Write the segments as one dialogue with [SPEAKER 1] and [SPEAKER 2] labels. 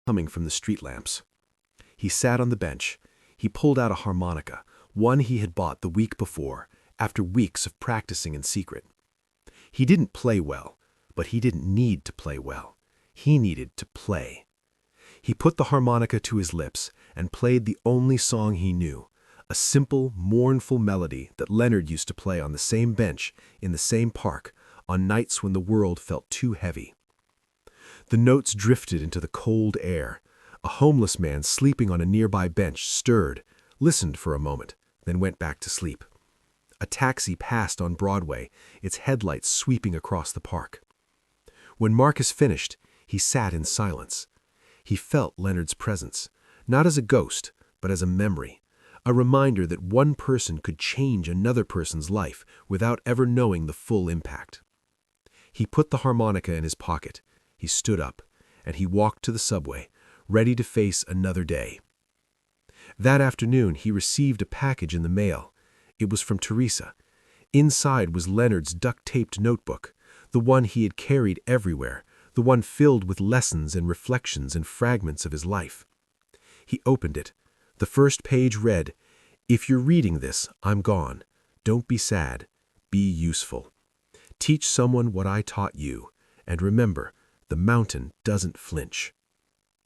[SPEAKER 1] coming from the street lamps. He sat on the bench. He pulled out a harmonica, one he had bought the week before, after weeks of practicing in secret. He didn't play well, but he didn't need to play well. He needed to play. He put the harmonica to his lips and played the only song he knew, a simple, mournful melody that Leonard used to play on the same bench in the same park on nights when the world felt too heavy. The notes drifted into the cold air. A homeless man sleeping on a nearby bench stirred, listened for a moment, then went back to sleep. A taxi passed on Broadway, its headlights sweeping across the park. When Marcus finished, he sat in silence. He felt Leonard's presence, not as a ghost, but as a memory, a reminder that one person could change another person's life without ever knowing the full impact. He put the harmonica in his pocket. He stood up, and he walked to the subway, ready to face another day. That afternoon, he received a package in the mail. It was from Teresa. Inside was Leonard's duct-taped notebook, the one he had carried everywhere, the one filled with lessons and reflections and fragments of his life. He opened it. The first page read, "If you're reading this, I'm gone. Don't be sad. Be useful. Teach someone what I taught you, and remember, the mountain doesn't flinch."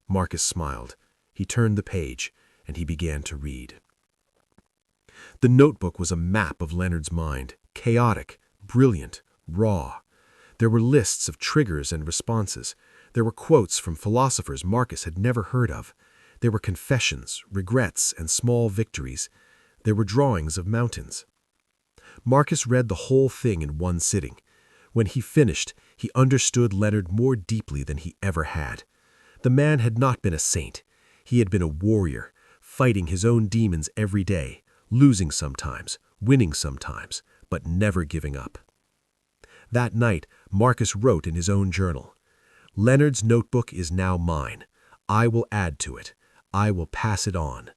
[SPEAKER 1] Marcus smiled. He turned the page, and he began to read. The notebook was a map of Leonard's mind, chaotic, brilliant, raw. There were lists of triggers and responses. There were quotes from philosophers Marcus had never heard of. There were confessions, regrets, and small victories. There were drawings of mountains. Marcus read the whole thing in one sitting. When he finished, he understood Leonard more deeply than he ever had. The man had not been a saint. He had been a warrior, fighting his own demons every day, losing sometimes, winning sometimes, but never giving up. That night, Marcus wrote in his own journal, "Leonard's notebook is now mine. I will add to it. I will pass it on.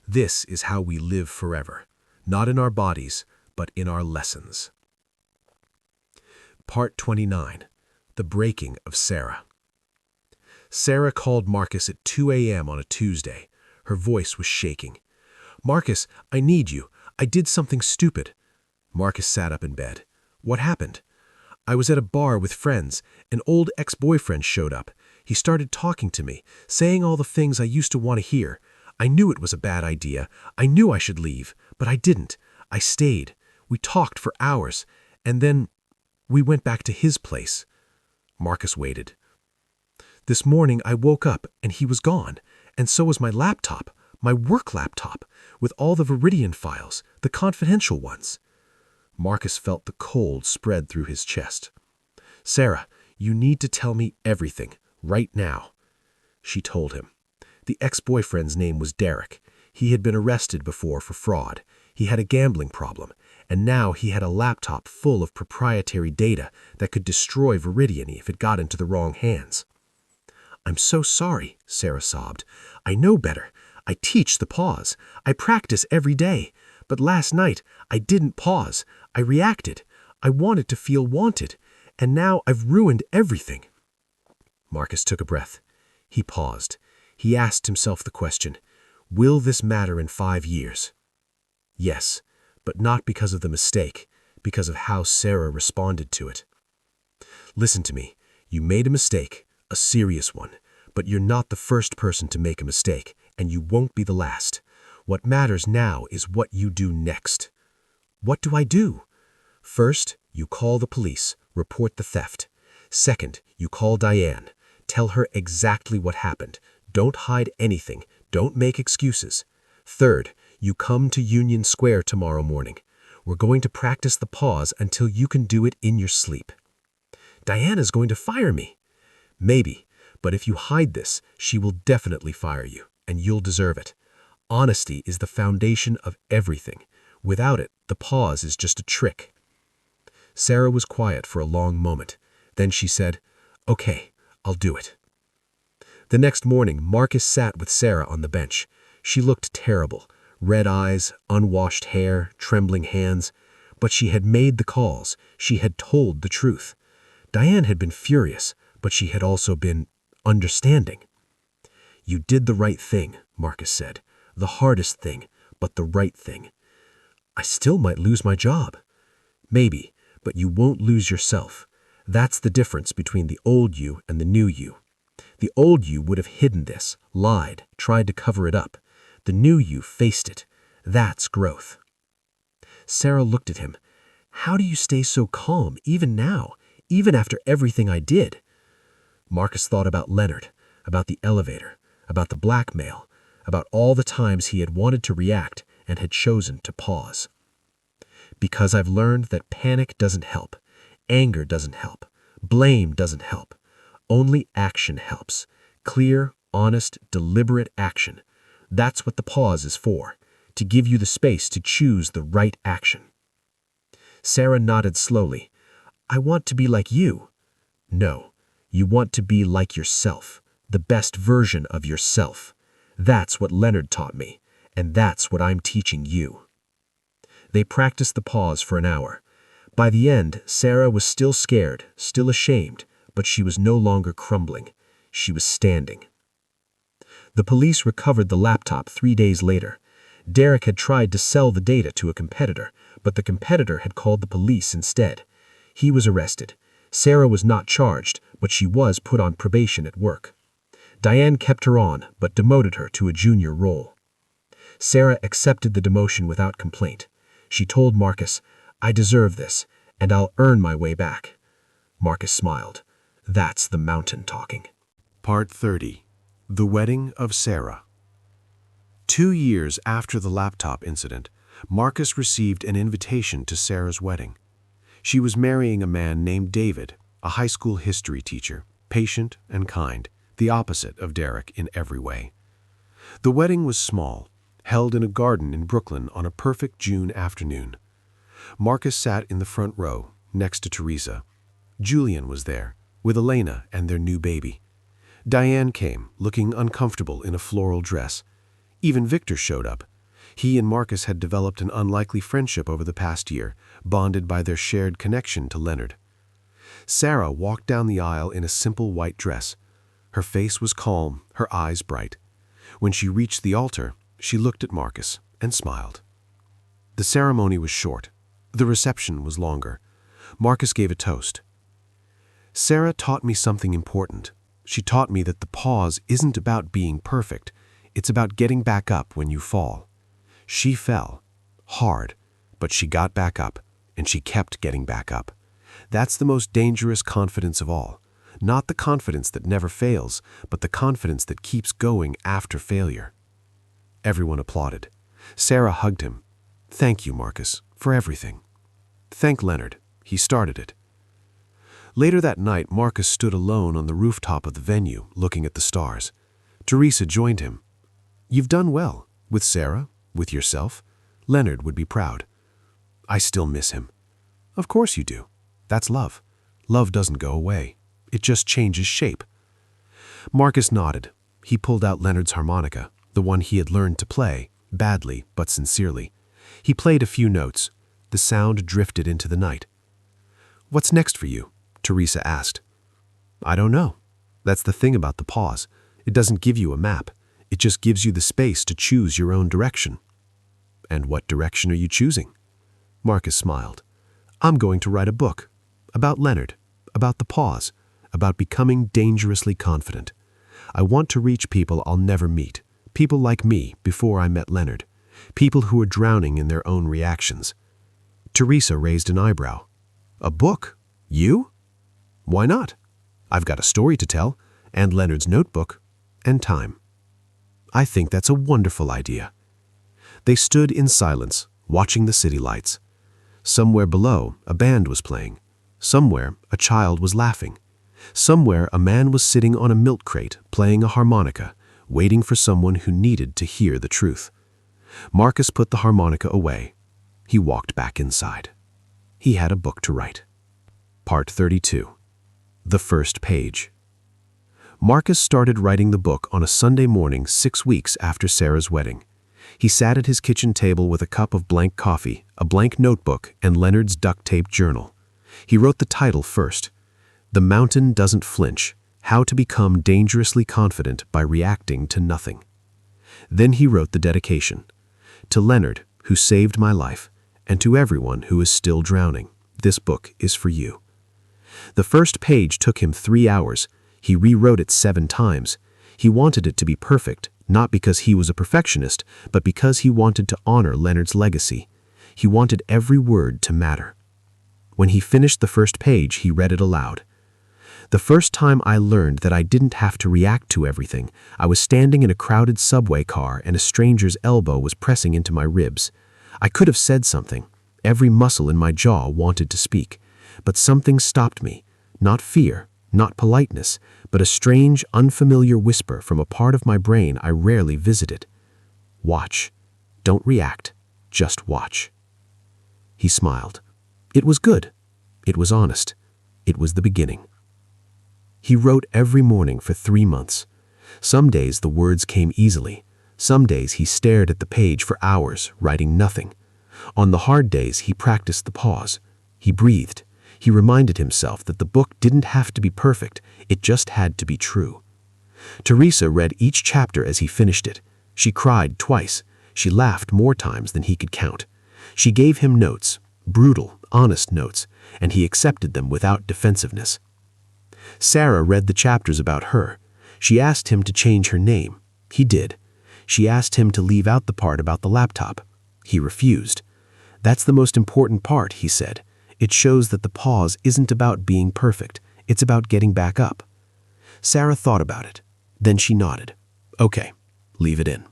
[SPEAKER 1] This is how we live forever, not in our bodies, but in our lessons." Part 29. The Breaking of Sarah. Sarah called Marcus at 2 a.m. on a Tuesday. Her voice was shaking. "Marcus, I need you. I did something stupid." Marcus sat up in bed. "What happened?" "I was at a bar with friends. An old ex-boyfriend showed up. He started talking to me, saying all the things I used to want to hear. I knew it was a bad idea. I knew I should leave, but I didn't. I stayed. We talked for hours, and then we went back to his place." Marcus waited. "This morning I woke up and he was gone, and so was my laptop, my work laptop, with all the Viridian files, the confidential ones." Marcus felt the cold spread through his chest. "Sarah, you need to tell me everything, right now." She told him. The ex-boyfriend's name was Derek. He had been arrested before for fraud. He had a gambling problem, and now he had a laptop full of proprietary data that could destroy Viridian if it got into the wrong hands. "I'm so sorry," Sarah sobbed. "I know better. I teach the pause. I practice every day. But last night, I didn't pause. I reacted. I wanted to feel wanted. And now I've ruined everything." Marcus took a breath. He paused. He asked himself the question, will this matter in 5 years? Yes, but not because of the mistake, because of how Sarah responded to it. "Listen to me. You made a mistake, a serious one, but you're not the first person to make a mistake, and you won't be the last. What matters now is what you do next." "What do I do?" "First, you call the police, report the theft. Second, you call Diane. Tell her exactly what happened. Don't hide anything. Don't make excuses. Third, you come to Union Square tomorrow morning. We're going to practice the pause until you can do it in your sleep." "Diana's going to fire me." "Maybe, but if you hide this, she will definitely fire you, and you'll deserve it. Honesty is the foundation of everything. Without it, the pause is just a trick." Sarah was quiet for a long moment. Then she said, "Okay, I'll do it." The next morning, Marcus sat with Sarah on the bench. She looked terrible, red eyes, unwashed hair, trembling hands. But she had made the calls. She had told the truth. Diane had been furious, but she had also been understanding. "You did the right thing," Marcus said. "The hardest thing, but the right thing." "I still might lose my job." "Maybe, but you won't lose yourself. That's the difference between the old you and the new you. The old you would have hidden this, lied, tried to cover it up. The new you faced it. That's growth." Sarah looked at him. "How do you stay so calm, even now, even after everything I did?" Marcus thought about Leonard, about the elevator, about the blackmail, about all the times he had wanted to react and had chosen to pause. "Because I've learned that panic doesn't help, anger doesn't help, blame doesn't help. Only action helps. Clear, honest, deliberate action. That's what the pause is for, to give you the space to choose the right action." Sarah nodded slowly. "I want to be like you." "No, you want to be like yourself, the best version of yourself. That's what Leonard taught me, and that's what I'm teaching you." They practiced the pause for an hour. By the end, Sarah was still scared, still ashamed, but she was no longer crumbling. She was standing. The police recovered the laptop 3 days later. Derek had tried to sell the data to a competitor, but the competitor had called the police instead. He was arrested. Sarah was not charged, but she was put on probation at work. Diane kept her on, but demoted her to a junior role. Sarah accepted the demotion without complaint. She told Marcus, "I deserve this, and I'll earn my way back." Marcus smiled. That's the mountain talking.
[SPEAKER 2] Part 30. The Wedding of Sarah. 2 years after the laptop incident, Marcus received an invitation to Sarah's wedding. She was marrying a man named David, a high school history teacher, patient and kind, the opposite of Derek in every way. The wedding was small, held in a garden in Brooklyn on a perfect June afternoon. Marcus sat in the front row, next to Teresa. Julian was there, with Elena and their new baby. Diane came, looking uncomfortable in a floral dress. Even Victor showed up. He and Marcus had developed an unlikely friendship over the past year, bonded by their shared connection to Leonard. Sarah walked down the aisle in a simple white dress. Her face was calm, her eyes bright. When she reached the altar, she looked at Marcus and smiled. The ceremony was short. The reception was longer. Marcus gave a toast. "Sarah taught me something important. She taught me that the pause isn't about being perfect. It's about getting back up when you fall. She fell. Hard. But she got back up, and she kept getting back up. That's the most dangerous confidence of all. Not the confidence that never fails, but the confidence that keeps going after failure." Everyone applauded. Sarah hugged him. "Thank you, Marcus, for everything." "Thank Leonard. He started it." Later that night, Marcus stood alone on the rooftop of the venue, looking at the stars. Teresa joined him. "You've done well. With Sarah, with yourself. Leonard would be proud." "I still miss him." "Of course you do. That's love. Love doesn't go away. It just changes shape." Marcus nodded. He pulled out Leonard's harmonica, the one he had learned to play, badly but sincerely. He played a few notes. The sound drifted into the night. "What's next for you?" Teresa asked. "I don't know. That's the thing about the pause. It doesn't give you a map. It just gives you the space to choose your own direction." "And what direction are you choosing?" Marcus smiled. "I'm going to write a book. About Leonard. About the pause. About becoming dangerously confident. I want to reach people I'll never meet. People like me before I met Leonard. People who are drowning in their own reactions." Teresa raised an eyebrow. "A book? You?" "Why not? I've got a story to tell, and Leonard's notebook, and time." "I think that's a wonderful idea." They stood in silence, watching the city lights. Somewhere below, a band was playing. Somewhere, a child was laughing. Somewhere, a man was sitting on a milk crate, playing a harmonica, waiting for someone who needed to hear the truth. Marcus put the harmonica away. He walked back inside. He had a book to write. Part 32. The First Page. Marcus started writing the book on a Sunday morning 6 weeks after Sarah's wedding. He sat at his kitchen table with a cup of blank coffee, a blank notebook, and Leonard's duct-taped journal. He wrote the title first. "The Mountain Doesn't Flinch. How to Become Dangerously Confident by Reacting to Nothing. Then he wrote the dedication. To Leonard, who saved my life, and to everyone who is still drowning, this book is for you. The first page took him 3 hours. He rewrote it 7 times. He wanted it to be perfect, not because he was a perfectionist, but because he wanted to honor Leonard's legacy. He wanted every word to matter. When he finished the first page, he read it aloud. The first time I learned that I didn't have to react to everything, I was standing in a crowded subway car and a stranger's elbow was pressing into my ribs. I could have said something. Every muscle in my jaw wanted to speak. But something stopped me. Not fear, not politeness, but a strange, unfamiliar whisper from a part of my brain I rarely visited. Watch. Don't react. Just watch. He smiled. It was good. It was honest. It was the beginning. He wrote every morning for 3 months. Some days the words came easily. Some days he stared at the page for hours, writing nothing. On the hard days he practiced the pause. He breathed. He reminded himself that the book didn't have to be perfect, it just had to be true. Teresa read each chapter as he finished it. She cried twice. She laughed more times than he could count. She gave him notes, brutal, honest notes, and he accepted them without defensiveness. Sarah read the chapters about her. She asked him to change her name. He did. She asked him to leave out the part about the laptop. He refused. That's the most important part, he said. It shows that the pause isn't about being perfect. It's about getting back up. Sarah thought about it. Then she nodded. Okay, leave it in.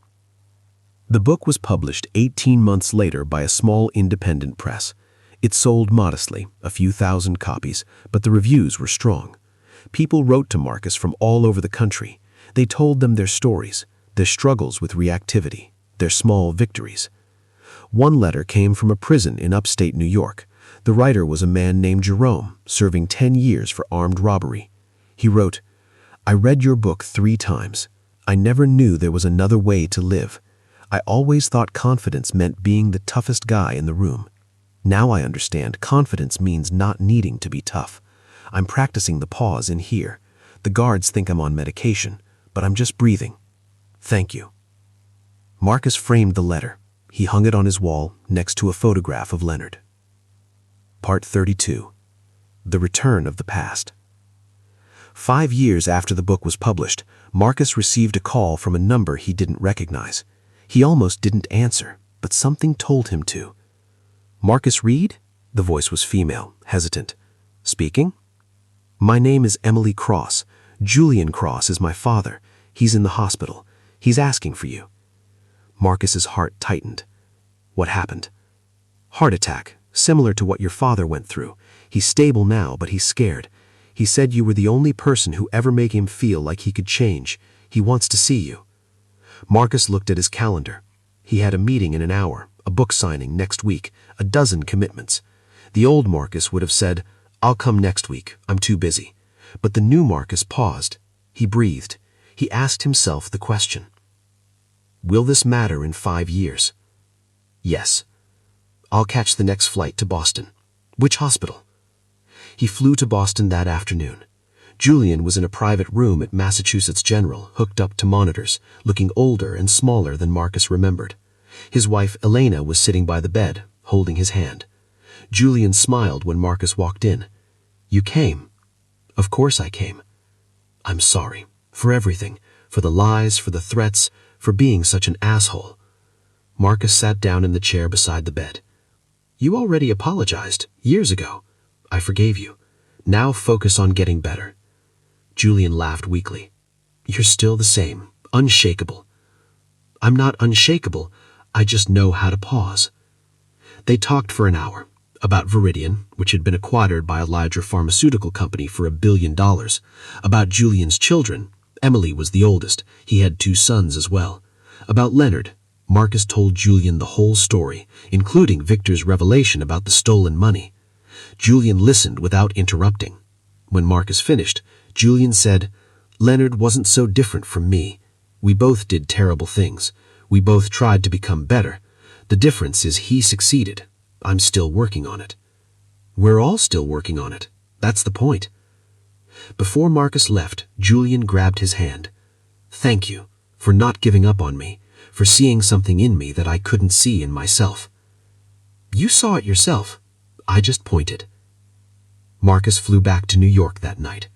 [SPEAKER 2] The book was published 18 months later by a small independent press. It sold modestly, a few thousand copies, but the reviews were strong. People wrote to Marcus from all over the country. They told them their stories, their struggles with reactivity, their small victories. One letter came from a prison in upstate New York. The writer was a man named Jerome, serving 10 years for armed robbery. He wrote, I read your book 3 times. I never knew there was another way to live. I always thought confidence meant being the toughest guy in the room. Now I understand confidence means not needing to be tough. I'm practicing the pause in here. The guards think I'm on medication, but I'm just breathing. Thank you. Marcus framed the letter. He hung it on his wall next to a photograph of Leonard. Part 32. The Return of the Past. 5 years after the book was published, Marcus received a call from a number he didn't recognize. He almost didn't answer, but something told him to. Marcus Reed? The voice was female, hesitant. Speaking? My name is Emily Cross. Julian Cross is my father. He's in the hospital. He's asking for you. Marcus's heart tightened. What happened? Heart attack, similar to what your father went through. He's stable now, but he's scared. He said you were the only person who ever made him feel like he could change. He wants to see you. Marcus looked at his calendar. He had a meeting in an hour, a book signing next week, a dozen commitments. The old Marcus would have said, I'll come next week, I'm too busy. But the new Marcus paused. He breathed. He asked himself the question. Will this matter in 5 years? Yes. I'll catch the next flight to Boston. Which hospital? He flew to Boston that afternoon. Julian was in a private room at Massachusetts General, hooked up to monitors, looking older and smaller than Marcus remembered. His wife, Elena, was sitting by the bed, holding his hand. Julian smiled when Marcus walked in. You came. Of course I came. I'm sorry. For everything. For the lies, for the threats, for being such an asshole. Marcus sat down in the chair beside the bed. You already apologized, years ago. I forgave you. Now focus on getting better. Julian laughed weakly. You're still the same, unshakable. I'm not unshakable, I just know how to pause. They talked for an hour, about Viridian, which had been acquired by a larger pharmaceutical company for $1 billion, about Julian's children. Emily was the oldest, he had 2 sons as well. About Leonard, Marcus told Julian the whole story, including Victor's revelation about the stolen money. Julian listened without interrupting. When Marcus finished, Julian said, Leonard wasn't so different from me. We both did terrible things. We both tried to become better. The difference is he succeeded. I'm still working on it. We're all still working on it. That's the point. Before Marcus left, Julian grabbed his hand. "Thank you for not giving up on me, for seeing something in me that I couldn't see in myself." "You saw it yourself. I just pointed." Marcus flew back to New York that night.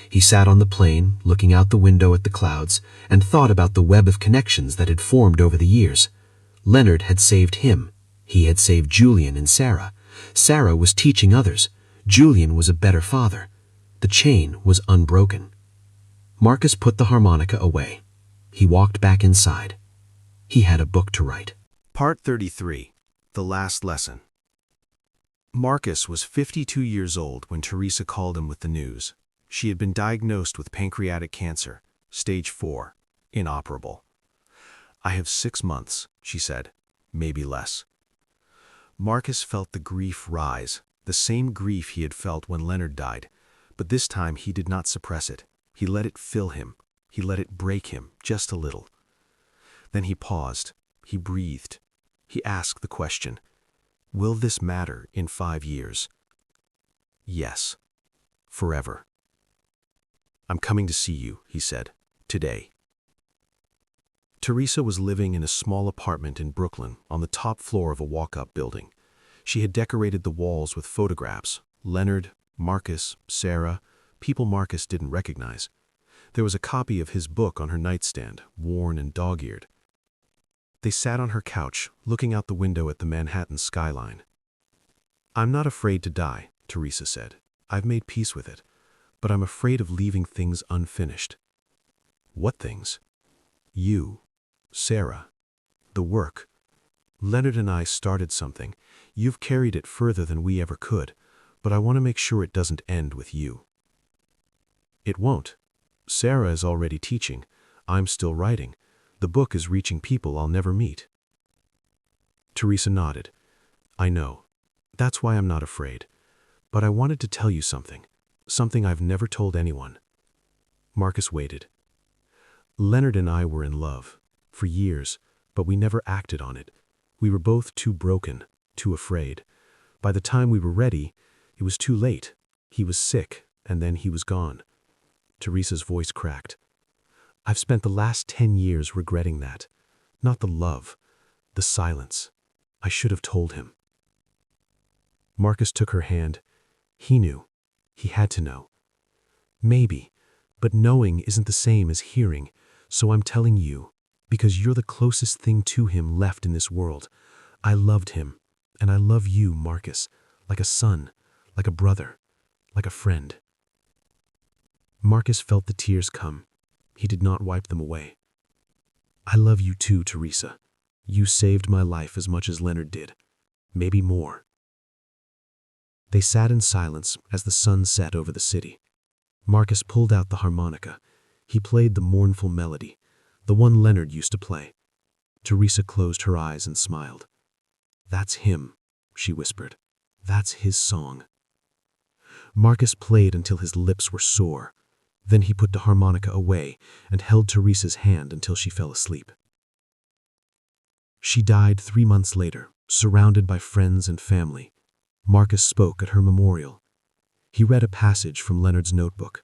[SPEAKER 2] He sat on the plane, looking out the window at the clouds, and thought about the web of connections that had formed over the years. Leonard had saved him. He had saved Julian and Sarah. Sarah was teaching others. Julian was a better father. The chain was unbroken. Marcus put the harmonica away. He walked back inside. He had a book to write.
[SPEAKER 1] Part 33. The Last Lesson. Marcus was 52 years old when Teresa called him with the news. She had been diagnosed with pancreatic cancer, stage 4, inoperable. "I have 6 months," she said, "maybe less." Marcus felt the grief rise, the same grief he had felt when Leonard died, but this time he did not suppress it. He let it fill him. He let it break him, just a little. Then he paused. He breathed. He asked the question, "Will this matter in 5 years?" "Yes. Forever." "I'm coming to see you," he said, "today." Teresa was living in a small apartment in Brooklyn on the top floor of a walk-up building. She had decorated the walls with photographs: Leonard, Marcus, Sarah, people Marcus didn't recognize. There was a copy of his book on her nightstand, worn and dog-eared. They sat on her couch, looking out the window at the Manhattan skyline. "I'm not afraid to die," Teresa said. "I've made peace with it. But I'm afraid of leaving things unfinished." "What things?" "You, Sarah, the work. Leonard and I started something. You've carried it further than we ever could, but I want to make sure it doesn't end with you." "It won't. Sarah is already teaching. I'm still writing. The book is reaching people I'll never meet." Teresa nodded. "I know. That's why I'm not afraid. But I wanted to tell you something. Something I've never told anyone." Marcus waited. "Leonard and I were in love, for years, but we never acted on it. We were both too broken, too afraid. By the time we were ready, it was too late. He was sick, and then he was gone." Teresa's voice cracked. "I've spent the last 10 years regretting that. Not the love, the silence. I should have told him." Marcus took her hand. He knew. He had to know. "Maybe, but knowing isn't the same as hearing, so I'm telling you, because you're the closest thing to him left in this world. I loved him, and I love you, Marcus, like a son, like a brother, like a friend." Marcus felt the tears come. He did not wipe them away. "I love you too, Teresa. You saved my life as much as Leonard did. Maybe more." They sat in silence as the sun set over the city. Marcus pulled out the harmonica. He played the mournful melody, the one Leonard used to play. Teresa closed her eyes and smiled. "That's him," she whispered. "That's his song." Marcus played until his lips were sore. Then he put the harmonica away and held Teresa's hand until she fell asleep. She died 3 months later, surrounded by friends and family. Marcus spoke at her memorial. He read a passage from Leonard's notebook.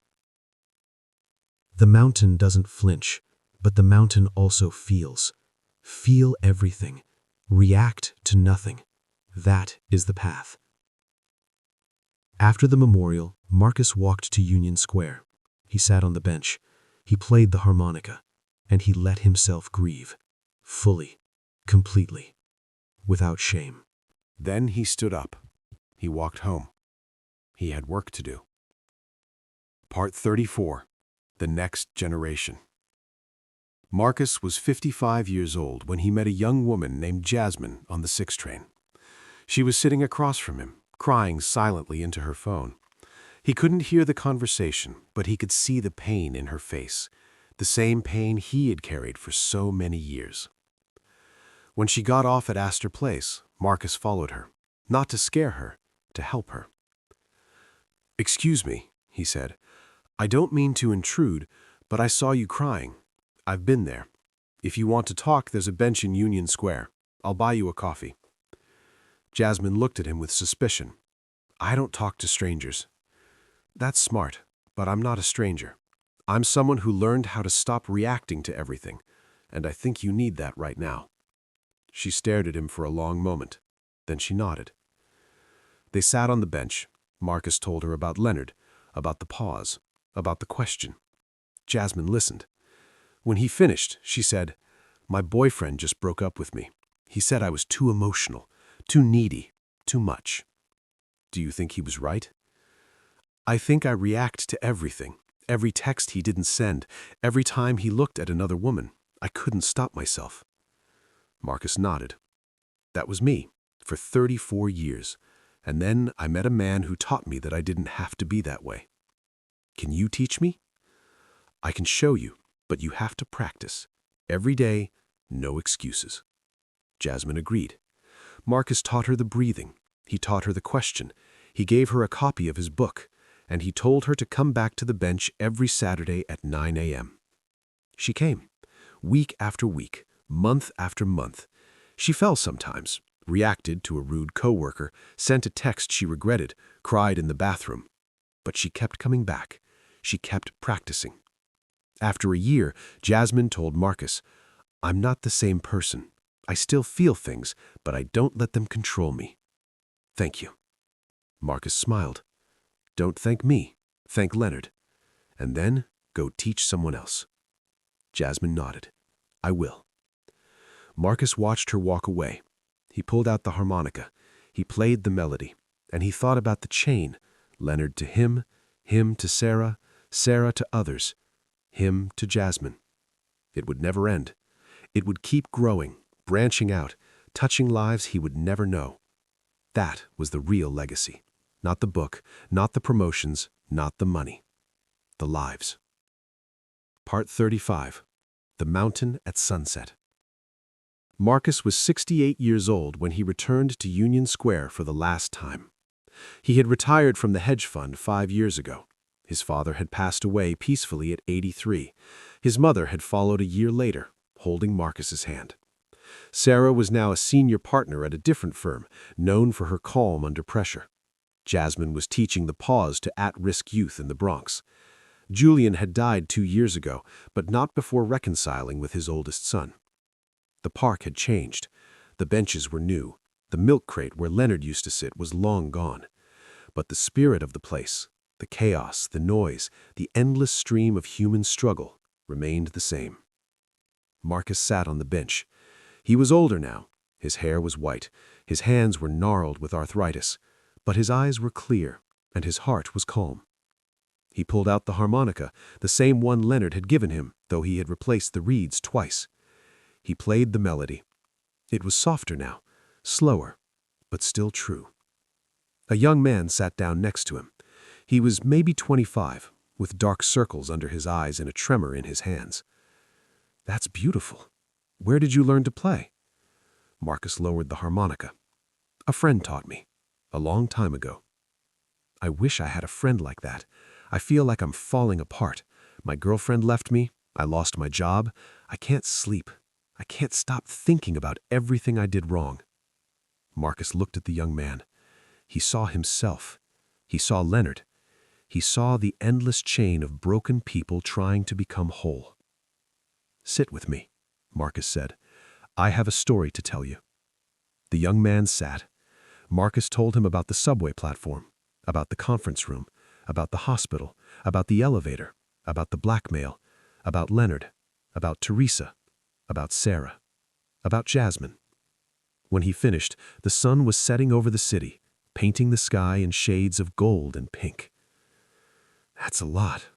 [SPEAKER 1] "The mountain doesn't flinch, but the mountain also feels. Feel everything. React to nothing. That is the path." After the memorial, Marcus walked to Union Square. He sat on the bench. He played the harmonica, and he let himself grieve. Fully, completely, without shame.
[SPEAKER 2] Then he stood up. He walked home. He had work to do. Part 34. The Next Generation. Marcus was 55 years old when he met a young woman named Jasmine on the 6 train. She was sitting across from him, crying silently into her phone. He couldn't hear the conversation, but he could see the pain in her face, the same pain he had carried for so many years. When she got off at Astor Place, Marcus followed her, not to scare her, to help her. "Excuse me," he said. "I don't mean to intrude, but I saw you crying. I've been there. If you want to talk, there's a bench in Union Square. I'll buy you a coffee." Jasmine looked at him with suspicion. "I don't talk to strangers." "That's smart, But I'm not a stranger. I'm someone who learned how to stop reacting to everything, and I think you need that right now." She stared at him for a long moment. Then she nodded. They sat on the bench. Marcus told her about Leonard, about the pause, about the question. Jasmine listened. When he finished, she said, "My boyfriend just broke up with me. He said I was too emotional, too needy, too much." "Do you think he was right?" "I think I react to everything. Every text he didn't send, every time he looked at another woman. I couldn't stop myself." Marcus nodded. "That was me, for 34 years. And then I met a man who taught me that I didn't have to be that way." "Can you teach me?" "I can show you, but you have to practice. Every day, no excuses." Jasmine agreed. Marcus taught her the breathing. He taught her the question. He gave her a copy of his book, and he told her to come back to the bench every Saturday at 9 a.m. She came, week after week, month after month. She fell sometimes, reacted to a rude coworker, sent a text she regretted, cried in the bathroom. But she kept coming back. She kept practicing. After a year, Jasmine told Marcus, "I'm not the same person. I still feel things, but I don't let them control me." "Thank you." Marcus smiled. "Don't thank me. Thank Leonard. And then go teach someone else." Jasmine nodded. "I will." Marcus watched her walk away. He pulled out the harmonica. He played the melody, and he thought about the chain. Leonard to him to Sarah, Sarah to others, him to Jasmine. It would never end. It would keep growing, branching out, touching lives he would never know. That was the real legacy. Not the book, not the promotions, not the money. The lives. Part 35. The Mountain at Sunset. Marcus was 68 years old when he returned to Union Square for the last time. He had retired from the hedge fund 5 years ago. His father had passed away peacefully at 83. His mother had followed a year later, holding Marcus's hand. Sarah was now a senior partner at a different firm, known for her calm under pressure. Jasmine was teaching the pause to at-risk youth in the Bronx. Julian had died 2 years ago, but not before reconciling with his oldest son. The park had changed. The benches were new. The milk crate where Leonard used to sit was long gone. But the spirit of the place, the chaos, the noise, the endless stream of human struggle, remained the same. Marcus sat on the bench. He was older now. His hair was white. His hands were gnarled with arthritis. But his eyes were clear, and his heart was calm. He pulled out the harmonica, the same one Leonard had given him, though he had replaced the reeds twice. He played the melody. It was softer now, slower, but still true. A young man sat down next to him. He was maybe 25, with dark circles under his eyes and a tremor in his hands. "That's beautiful. Where did you learn to play?" Marcus lowered the harmonica. "A friend taught me, a long time ago." "I wish I had a friend like that. I feel like I'm falling apart. My girlfriend left me. I lost my job. I can't sleep. I can't stop thinking about everything I did wrong." Marcus looked at the young man. He saw himself. He saw Leonard. He saw the endless chain of broken people trying to become whole. "Sit with me," Marcus said. "I have a story to tell you." The young man sat. Marcus told him about the subway platform, about the conference room, about the hospital, about the elevator, about the blackmail, about Leonard, about Teresa, about Sarah, about Jasmine. When he finished, the sun was setting over the city, painting the sky in shades of gold and pink. "That's a lot.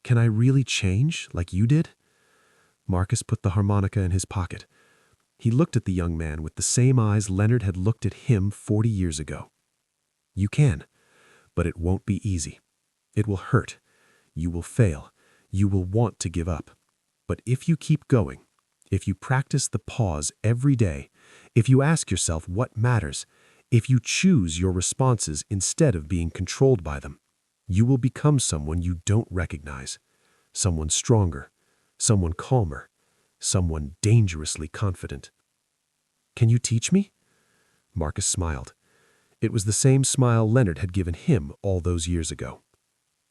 [SPEAKER 2] Can I really change like you did?" Marcus put the harmonica in his pocket. He looked at the young man with the same eyes Leonard had looked at him 40 years ago. "You can, but it won't be easy. It will hurt. You will fail. You will want to give up. But if you keep going, if you practice the pause every day, if you ask yourself what matters, if you choose your responses instead of being controlled by them, you will become someone you don't recognize, someone stronger, someone calmer, someone dangerously confident." "Can you teach me?" Marcus smiled. It was the same smile Leonard had given him all those years ago.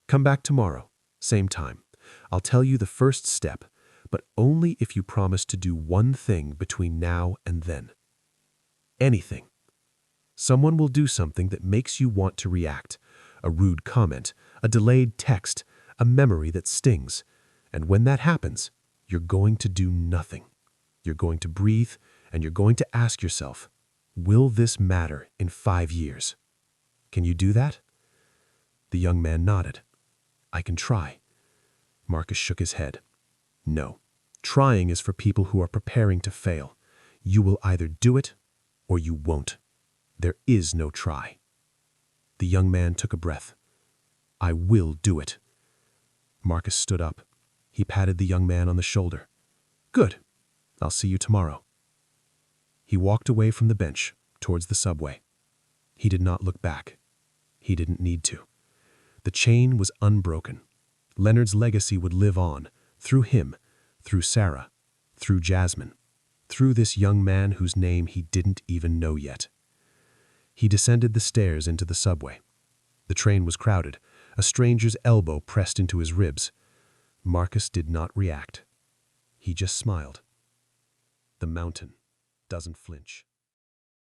[SPEAKER 2] "Come back tomorrow.
[SPEAKER 1] Same time. I'll tell you the first step, but only if you promise to do one thing between now and then. Anything. Someone will do something that makes you want to react. A rude comment, a delayed text, a memory that stings. And when that happens, you're going to do nothing. You're going to breathe, and you're going to ask yourself, will this matter in 5 years? Can you do that? The young man nodded. I can try. Marcus shook his head. No. Trying is for people who are preparing to fail. You will either do it or you won't. There is no try. The young man took a breath. I will do it. Marcus stood up. He patted the young man on the shoulder. Good. I'll see you tomorrow. He walked away from the bench towards the subway. He did not look back. He didn't need to. The chain was unbroken. Leonard's legacy would live on, through him, through Sarah, through Jasmine, through this young man whose name he didn't even know yet. He descended the stairs into the subway. The train was crowded, a stranger's elbow pressed into his ribs. Marcus did not react. He just smiled. The mountain doesn't flinch.